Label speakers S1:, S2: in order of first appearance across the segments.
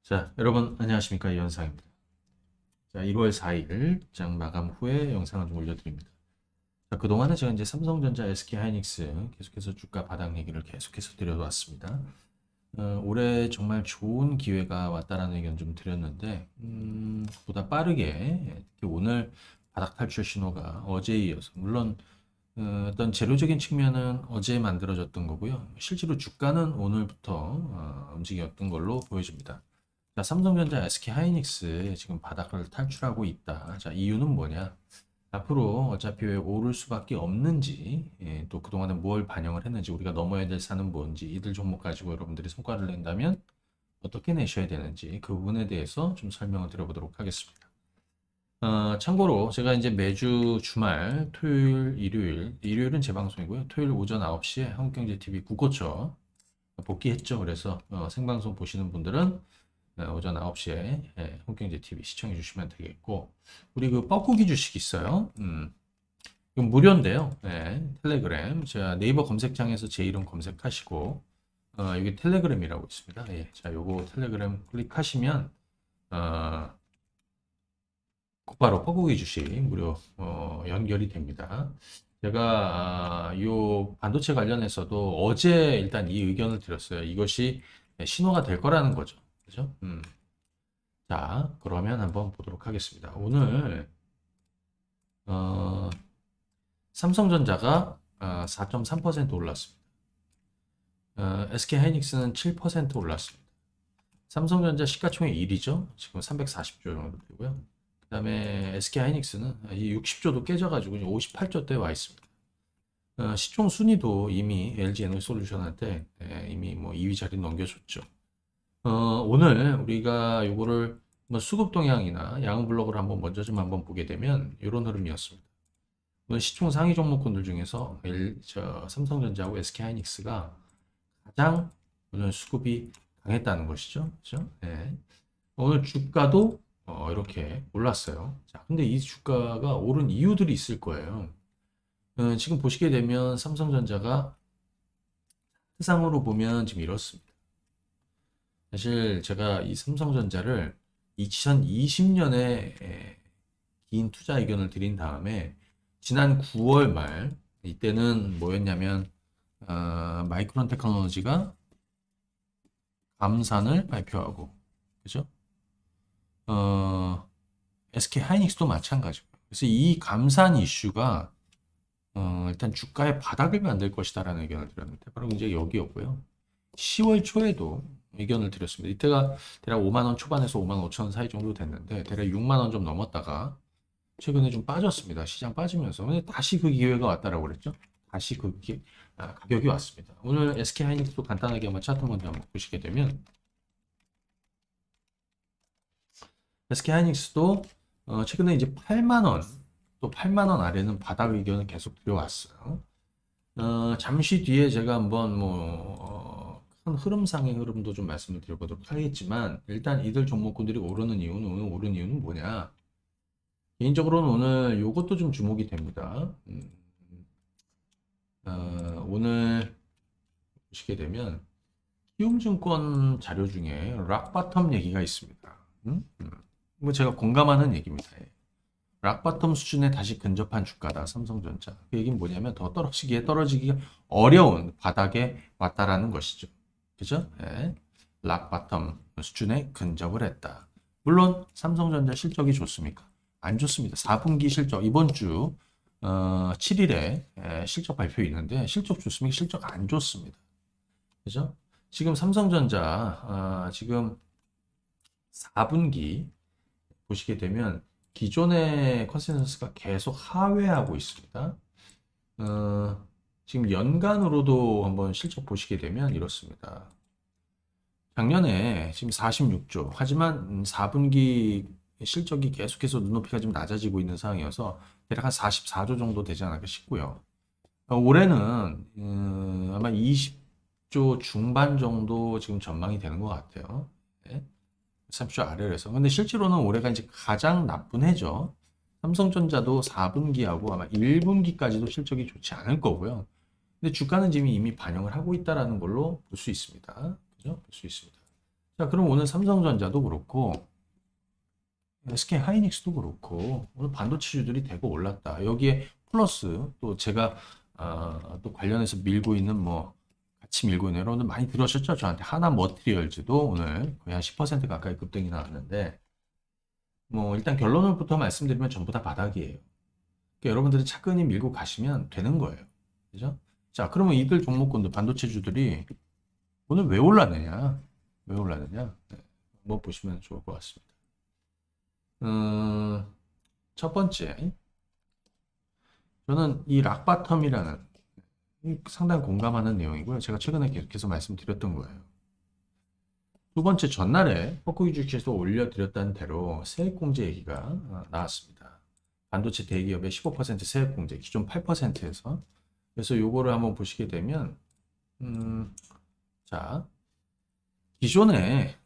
S1: 자, 여러분 안녕하십니까? 이현상입니다. 자, 1월 4일 장 마감 후에 영상을 좀 올려드립니다. 자, 그동안은 제가 이제 삼성전자, SK하이닉스 계속해서 주가 바닥 얘기를 계속해서 드려왔습니다. 올해 정말 좋은 기회가 왔다라는 의견 좀 드렸는데, 보다 빠르게 특히 오늘 바닥 탈출 신호가 어제에 이어서 물론 어떤 재료적인 측면은 어제 만들어졌던 거고요. 실제로 주가는 오늘부터 움직였던 걸로 보여집니다. 자, 삼성전자, SK하이닉스 지금 바닥을 탈출하고 있다. 자, 이유는 뭐냐? 앞으로 어차피 왜 오를 수밖에 없는지, 또 그동안에 뭘 반영을 했는지, 우리가 넘어야 될 산은 뭔지, 이들 종목 가지고 여러분들이 성과를 낸다면 어떻게 내셔야 되는지 그 부분에 대해서 좀 설명을 드려보도록 하겠습니다. 참고로 제가 이제 매주 주말, 토요일, 일요일은 재방송이고요. 토요일 오전 9시에 한국경제TV 국고쳐 복귀했죠. 그래서 생방송 보시는 분들은 오전 9시에 한국경제TV 시청해 주시면 되겠고, 우리 그 뻐꾸기 주식 있어요. 이건 무료인데요. 텔레그램. 제가 네이버 검색창에서 제 이름 검색하시고, 여기 텔레그램이라고 있습니다. 자, 요거 텔레그램 클릭하시면, 곧바로 뻐꾸기 주식 무료 연결이 됩니다. 제가 요 반도체 관련해서도 어제 일단 이 의견을 드렸어요. 이것이 신호가 될 거라는 거죠. 그죠? 자, 그러면 한번 보도록 하겠습니다. 오늘 삼성전자가 4.3% 올랐습니다. SK하이닉스는 7% 올랐습니다. 삼성전자 시가총액 1위죠. 지금 340조 정도 되고요. 그 다음에 SK하이닉스는 60조도 깨져가지고 58조대에 와 있습니다. 시총 순위도 이미 LG에너지솔루션한테 이미 뭐 2위 자리 넘겨줬죠. 오늘 우리가 요거를 뭐 수급 동향이나 양은 블록을 한번 먼저 좀 한번 보게 되면 이런 흐름이었습니다. 오늘 시총 상위 종목군들 중에서 삼성전자하고 SK하이닉스가 가장 오늘 수급이 강했다는 것이죠. 그렇죠? 네. 오늘 주가도 이렇게 올랐어요. 자, 근데 이 주가가 오른 이유들이 있을 거예요. 지금 보시게 되면 삼성전자가 세상으로 보면 지금 이렇습니다. 사실 제가 이 삼성전자를 2020년에 긴 투자 의견을 드린 다음에 지난 9월 말 이때는 뭐였냐면 마이크론 테크놀로지가 감산을 발표하고, 그죠? SK 하이닉스도 마찬가지고요. 그래서 이 감산 이슈가 일단 주가의 바닥을 만들 것이다라는 의견을 드렸는데 바로 이제 여기였고요. 10월 초에도 의견을 드렸습니다. 이때가 대략 5만 원 초반에서 5만 5천 원 사이 정도 됐는데 대략 6만 원 좀 넘었다가 최근에 좀 빠졌습니다. 시장 빠지면서. 근데 다시 그 기회가 왔다라고 그랬죠. 다시 가격이 왔습니다. 오늘 SK 하이닉스도 간단하게 한번 차트 먼저 한번 보시게 되면 SK 하이닉스도 최근에 이제 8만 원, 또 8만 원 아래는 바닥 의견을 계속 들여왔어요. 잠시 뒤에 제가 한번 큰 흐름상의 흐름도 좀 말씀을 드려보도록 하겠지만, 일단 이들 종목군들이 오르는 이유는 뭐냐? 개인적으로는 오늘 요것도 좀 주목이 됩니다. 오늘 보시게 되면 키움증권 자료 중에 락바텀 얘기가 있습니다. 뭐 제가 공감하는 얘기입니다. 락바텀 수준에 다시 근접한 주가다, 삼성전자. 그 얘기는 뭐냐면 더 떨어지기가 어려운 바닥에 왔다라는 것이죠. 그죠? 락바텀 수준에 근접을 했다. 물론 삼성전자 실적이 좋습니까? 안 좋습니다. 4분기 실적 이번 주 7일에 실적 발표 있는데 실적 좋습니까? 실적 안 좋습니다. 그죠? 지금 삼성전자 지금 4분기 보시게 되면 기존의 컨센서스가 계속 하회하고 있습니다. 지금 연간으로도 한번 실적 보시게 되면 이렇습니다. 작년에 지금 46조, 하지만 4분기 실적이 계속해서 눈높이가 좀 낮아지고 있는 상황이어서 대략 한 44조 정도 되지 않을까 싶고요. 올해는 아마 20조 중반 정도 지금 전망이 되는 것 같아요. 30조 아래에서. 근데 실제로는 올해가 이제 가장 나쁜 해죠. 삼성전자도 4분기하고 아마 1분기까지도 실적이 좋지 않을 거고요. 근데 주가는 지금 이미 반영을 하고 있다라는 걸로 볼 수 있습니다. 그죠? 볼 수 있습니다. 자, 그럼 오늘 삼성전자도 그렇고 SK 하이닉스도 그렇고 오늘 반도체주들이 대거 올랐다. 여기에 플러스 또 제가 또 관련해서 밀고 있는 뭐 같이 밀고 있는 여러분들 많이 들으셨죠? 저한테 하나 머티리얼즈도 오늘 거의 한 10% 가까이 급등이 나왔는데 뭐 일단 결론을부터 말씀드리면 전부 다 바닥이에요. 그러니까 여러분들이 차근히 밀고 가시면 되는 거예요. 그죠? 자, 그러면 이들 종목군들 반도체주들이 오늘 왜 올랐느냐? 왜 올랐느냐? 네, 한번 보시면 좋을 것 같습니다. 첫 번째, 저는 이 락바텀이라는 상당히 공감하는 내용이고요. 제가 최근에 계속해서 말씀드렸던 거예요. 두 번째, 전날에 포크기 주식에서 올려드렸다는 대로 세액공제 얘기가 나왔습니다. 반도체 대기업의 15% 세액공제, 기존 8%에서. 그래서 요거를 한번 보시게 되면, 자, 기존에,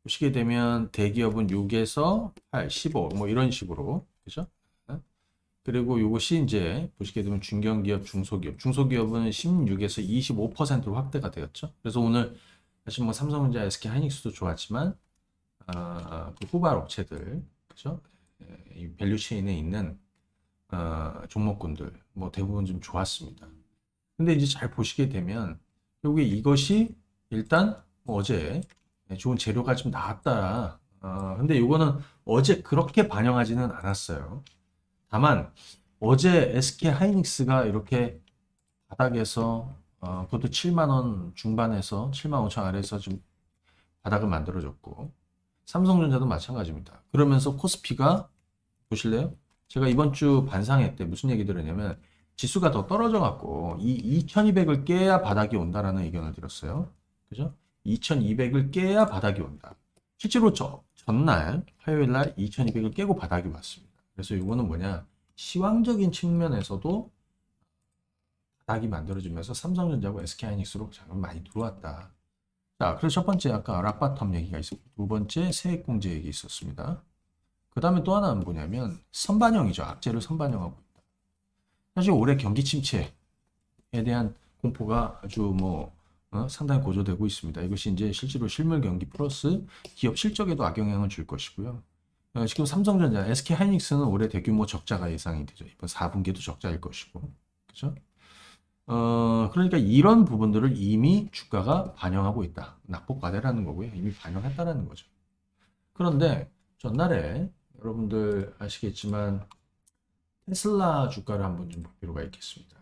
S1: 보시게 되면 대기업은 6에서 8, 15, 뭐 이런 식으로, 그죠? 그리고 요것이 이제 보시게 되면 중견기업, 중소기업은 16에서 25%로 확대가 되었죠. 그래서 오늘 사실 뭐 삼성전자, SK 하이닉스도 좋았지만 그 후발 업체들, 그죠? 이 밸류체인에 있는 종목군들 뭐 대부분 좀 좋았습니다. 근데 이제 잘 보시게 되면 결국에 이것이 일단 뭐 어제 좋은 재료가 좀 나왔다. 근데 이거는 어제 그렇게 반영하지는 않았어요. 다만 어제 SK 하이닉스가 이렇게 바닥에서 그것도 7만 원 중반에서 7만 5천 아래에서 좀 바닥을 만들어줬고 삼성전자도 마찬가지입니다. 그러면서 코스피가 보실래요? 제가 이번 주 반상회 때 무슨 얘기 들었냐면 지수가 더 떨어져 갖고 이 2200을 깨야 바닥이 온다라는 의견을 들었어요. 그죠? 2200을 깨야 바닥이 온다. 실제로 전날 화요일 날 2200을 깨고 바닥이 왔습니다. 그래서 이거는 뭐냐? 시황적인 측면에서도 바닥이 만들어지면서 삼성전자하고 SK하이닉스로 자금 많이 들어왔다. 자, 그래서 첫 번째 아까 락바텀 얘기가 있었고 두 번째 세액공제 얘기 있었습니다. 그 다음에 또 하나는 뭐냐면 선반영이죠. 악재를 선반영하고 있다. 사실 올해 경기 침체에 대한 공포가 아주 뭐 상당히 고조되고 있습니다. 이것이 이제 실제로 실물 경기 플러스 기업 실적에도 악영향을 줄 것이고요. 지금 삼성전자, SK하이닉스는 올해 대규모 적자가 예상이 되죠. 이번 4분기도 적자일 것이고, 그죠? 그러니까 이런 부분들을 이미 주가가 반영하고 있다. 낙폭과대라는 거고요. 이미 반영했다라는 거죠. 그런데 전날에 여러분들 아시겠지만 테슬라 주가를 한번 좀 볼 필요가 있겠습니다.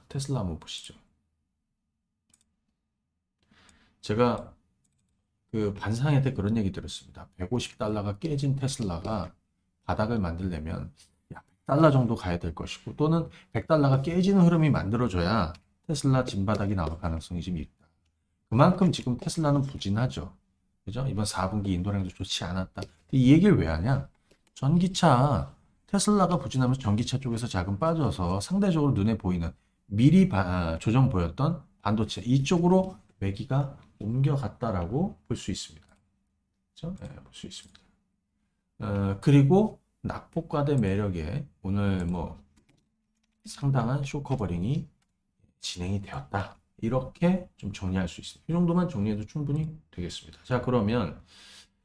S1: 테슬라 한번 보시죠. 제가 그 반상회 때 그런 얘기 들었습니다. 150달러가 깨진 테슬라가 바닥을 만들려면 100달러 정도 가야 될 것이고 또는 100달러가 깨지는 흐름이 만들어져야 테슬라 진바닥이 나올 가능성이 좀 있다. 그만큼 지금 테슬라는 부진하죠. 그죠? 이번 4분기 인도량도 좋지 않았다. 이 얘기를 왜 하냐? 전기차 테슬라가 부진하면서 전기차 쪽에서 자금 빠져서 상대적으로 눈에 보이는 미리 조정 보였던 반도체 이쪽으로 매기가 옮겨갔다라고 볼 수 있습니다. 그렇죠? 네, 볼 수 있습니다. 그리고 낙폭과대 매력에 오늘 뭐 상당한 쇼커버링이 진행이 되었다. 이렇게 좀 정리할 수 있습니다. 이 정도만 정리해도 충분히 되겠습니다. 자, 그러면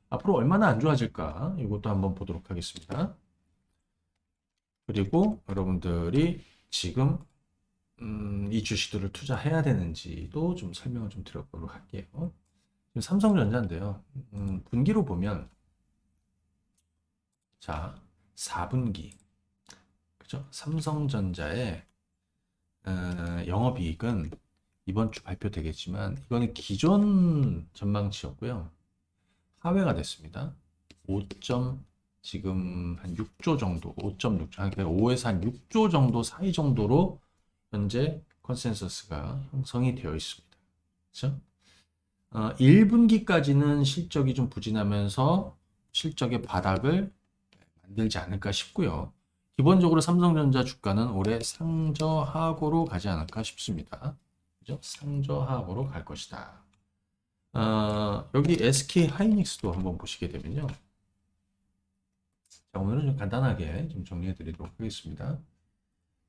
S1: 앞으로 얼마나 안 좋아질까? 이것도 한번 보도록 하겠습니다. 그리고 여러분들이 지금 이 주식들을 투자해야 되는지도 좀 설명을 좀 드려보도록 할게요. 지금 삼성전자인데요. 분기로 보면 자, 4분기 그죠? 삼성전자의 영업이익은 이번 주 발표되겠지만 이거는 기존 전망치였고요. 하회가 됐습니다. 5. 지금 한 6조 정도, 5.6조, 그러니까 5에서 한 6조 정도 사이 정도로 현재 컨센서스가 형성이 되어 있습니다. 그렇죠? 1분기까지는 실적이 좀 부진하면서 실적의 바닥을 만들지 않을까 싶고요. 기본적으로 삼성전자 주가는 올해 상저하고로 가지 않을까 싶습니다. 그죠? 상저하고로 갈 것이다. 여기 SK 하이닉스도 한번 보시게 되면요. 자, 오늘은 좀 간단하게 좀 정리해 드리도록 하겠습니다.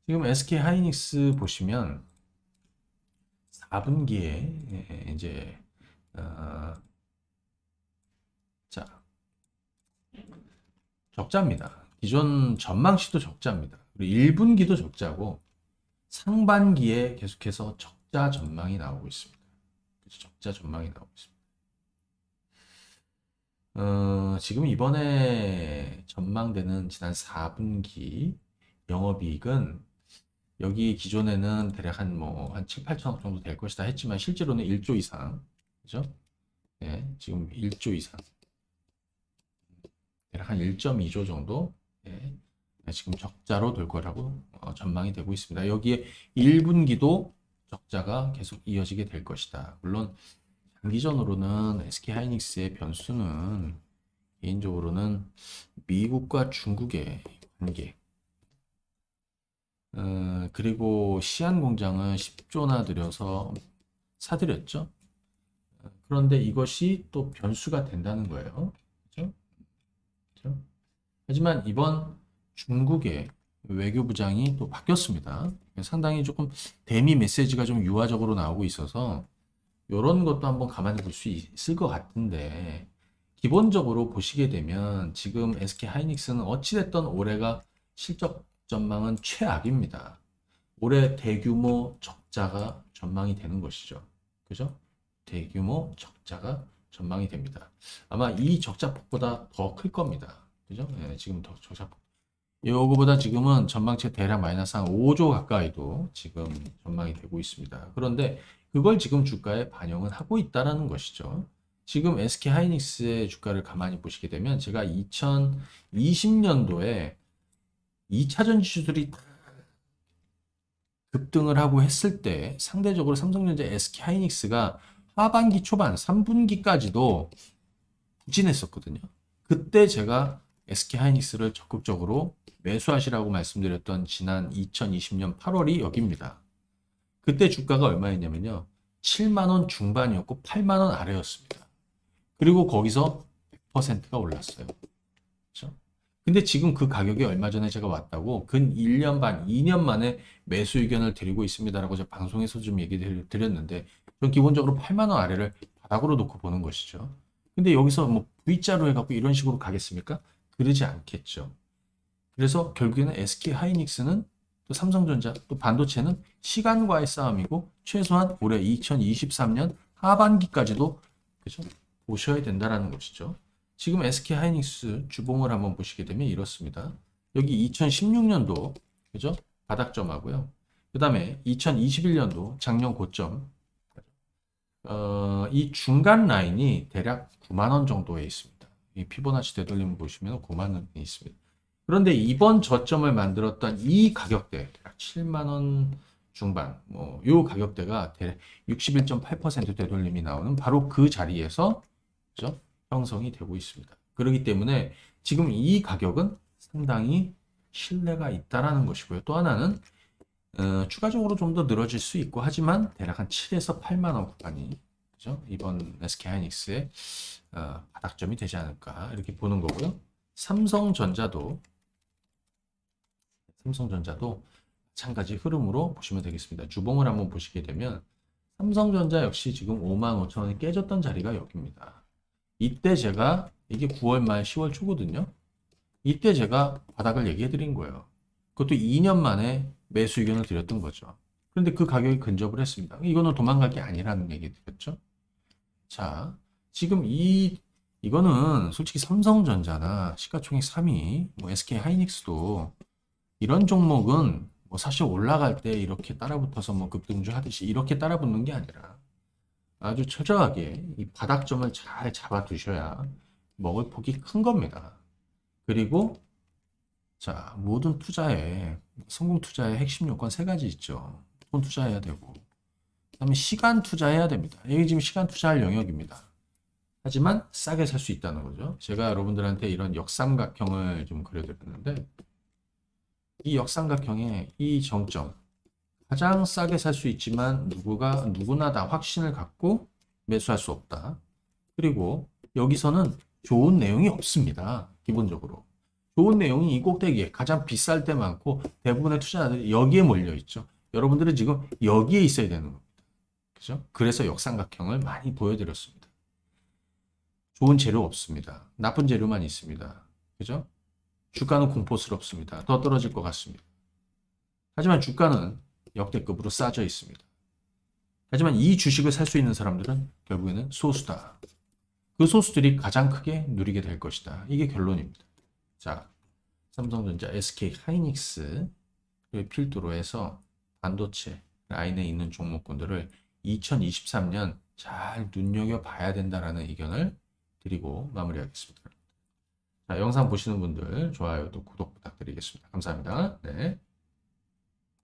S1: 지금 SK 하이닉스 보시면 4분기에 이제 어, 자 적자입니다. 기존 전망치도 적자입니다. 그리고 1분기도 적자고 상반기에 계속해서 적자 전망이 나오고 있습니다. 그래서 적자 전망이 나오고 있습니다. 지금 이번에 전망되는 지난 4분기 영업이익은 여기 기존에는 대략 한 7, 8천억 정도 될 것이다 했지만 실제로는 1조 이상, 그죠? 예, 지금 1조 이상, 대략 한 1.2조 정도, 예, 지금 적자로 될 거라고 전망이 되고 있습니다. 여기에 1분기도 적자가 계속 이어지게 될 것이다. 물론 장기전으로는 SK하이닉스의 변수는 개인적으로는 미국과 중국의 관계, 그리고 시안 공장은 10조나 들여서 사들였죠. 그런데 이것이 또 변수가 된다는 거예요. 그렇죠? 그렇죠? 하지만 이번 중국의 외교부장이 또 바뀌었습니다. 상당히 조금 대미 메시지가 좀 유화적으로 나오고 있어서 이런 것도 한번 감안해 볼 수 있을 것 같은데 기본적으로 보시게 되면 지금 SK 하이닉스는 어찌됐든 올해가 실적 전망은 최악입니다. 올해 대규모 적자가 전망이 되는 것이죠. 그죠? 대규모 적자가 전망이 됩니다. 아마 이 적자폭보다 더 클 겁니다. 그죠? 예, 지금 더 적자폭. 요거보다 지금은 전망치 대략 마이너스 한 5조 가까이도 지금 전망이 되고 있습니다. 그런데 그걸 지금 주가에 반영은 하고 있다라는 것이죠. 지금 SK 하이닉스의 주가를 가만히 보시게 되면 제가 2020년도에 2차전 지수들이 급등을 하고 했을 때 상대적으로 삼성전자 SK 하이닉스가 하반기 초반 3분기까지도 부진했었거든요. 그때 제가 SK 하이닉스를 적극적으로 매수하시라고 말씀드렸던 지난 2020년 8월이 여기입니다. 그때 주가가 얼마였냐면요. 7만 원 중반이었고 8만 원 아래였습니다. 그리고 거기서 100%가 올랐어요. 그렇죠? 근데 지금 그 가격이 얼마 전에 제가 왔다고 근 1년 반, 2년 만에 매수 의견을 드리고 있습니다라고 제가 방송에서 좀 얘기를 드렸는데 전 기본적으로 8만 원 아래를 바닥으로 놓고 보는 것이죠. 근데 여기서 뭐 V자로 해갖고 이런 식으로 가겠습니까? 그러지 않겠죠. 그래서 결국에는 SK 하이닉스는 또 삼성전자 또 반도체는 시간과의 싸움이고 최소한 올해 2023년 하반기까지도 그죠? 보셔야 된다라는 것이죠. 지금 SK 하이닉스 주봉을 한번 보시게 되면 이렇습니다. 여기 2016년도 그죠? 바닥점하고요. 그 다음에 2021년도 작년 고점. 이 중간 라인이 대략 9만 원 정도에 있습니다. 이 피보나치 되돌림 보시면 9만 원이 있습니다. 그런데 이번 저점을 만들었던 이 가격대, 대략 7만 원 중반, 요 가격대가 대략 61.8% 되돌림이 나오는 바로 그 자리에서 그죠? 형성이 되고 있습니다. 그렇기 때문에 지금 이 가격은 상당히 신뢰가 있다라는 것이고요. 또 하나는 추가적으로 좀 더 늘어질 수 있고 하지만 대략 한 7에서 8만 원 구간이 그죠? 이번 SK하이닉스의 바닥점이 되지 않을까 이렇게 보는 거고요. 삼성전자도 마찬가지 흐름으로 보시면 되겠습니다. 주봉을 한번 보시게 되면 삼성전자 역시 지금 5만 5천 원이 깨졌던 자리가 여기입니다. 이때 제가 이게 9월 말 10월 초거든요. 이때 제가 바닥을 얘기해 드린 거예요. 그것도 2년 만에 매수 의견을 드렸던 거죠. 그런데 그 가격이 근접을 했습니다. 이거는 도망갈 게 아니라는 얘기 드렸죠. 자, 지금 이거는 솔직히 삼성전자나 시가총액 3위, 뭐 SK 하이닉스도 이런 종목은 뭐 사실 올라갈 때 이렇게 따라붙어서 뭐 급등주 하듯이 이렇게 따라붙는 게 아니라 아주 처절하게 이 바닥점을 잘 잡아두셔야 먹을 폭이 큰 겁니다. 그리고 자, 모든 투자에 성공 투자의 핵심 요건 세 가지 있죠. 돈 투자해야 되고 그다음에 시간 투자해야 됩니다. 여기 지금 시간 투자할 영역입니다. 하지만 싸게 살 수 있다는 거죠. 제가 여러분들한테 이런 역삼각형을 좀 그려드렸는데 이 역삼각형의 이 정점 가장 싸게 살 수 있지만 누구나 다 확신을 갖고 매수할 수 없다. 그리고 여기서는 좋은 내용이 없습니다. 기본적으로. 좋은 내용이 이 꼭대기에 가장 비쌀 때 많고 대부분의 투자자들이 여기에 몰려 있죠. 여러분들은 지금 여기에 있어야 되는 겁니다. 그죠? 그래서 역삼각형을 많이 보여드렸습니다. 좋은 재료 없습니다. 나쁜 재료만 있습니다. 그죠? 주가는 공포스럽습니다. 더 떨어질 것 같습니다. 하지만 주가는 역대급으로 싸져 있습니다. 하지만 이 주식을 살 수 있는 사람들은 결국에는 소수다. 그 소수들이 가장 크게 누리게 될 것이다. 이게 결론입니다. 자, 삼성전자, SK 하이닉스 필두로 해서 반도체 라인에 있는 종목군들을 2023년 잘 눈여겨봐야 된다라는 의견을 드리고 마무리하겠습니다. 자, 영상 보시는 분들 좋아요 또 구독 부탁드리겠습니다. 감사합니다. 네.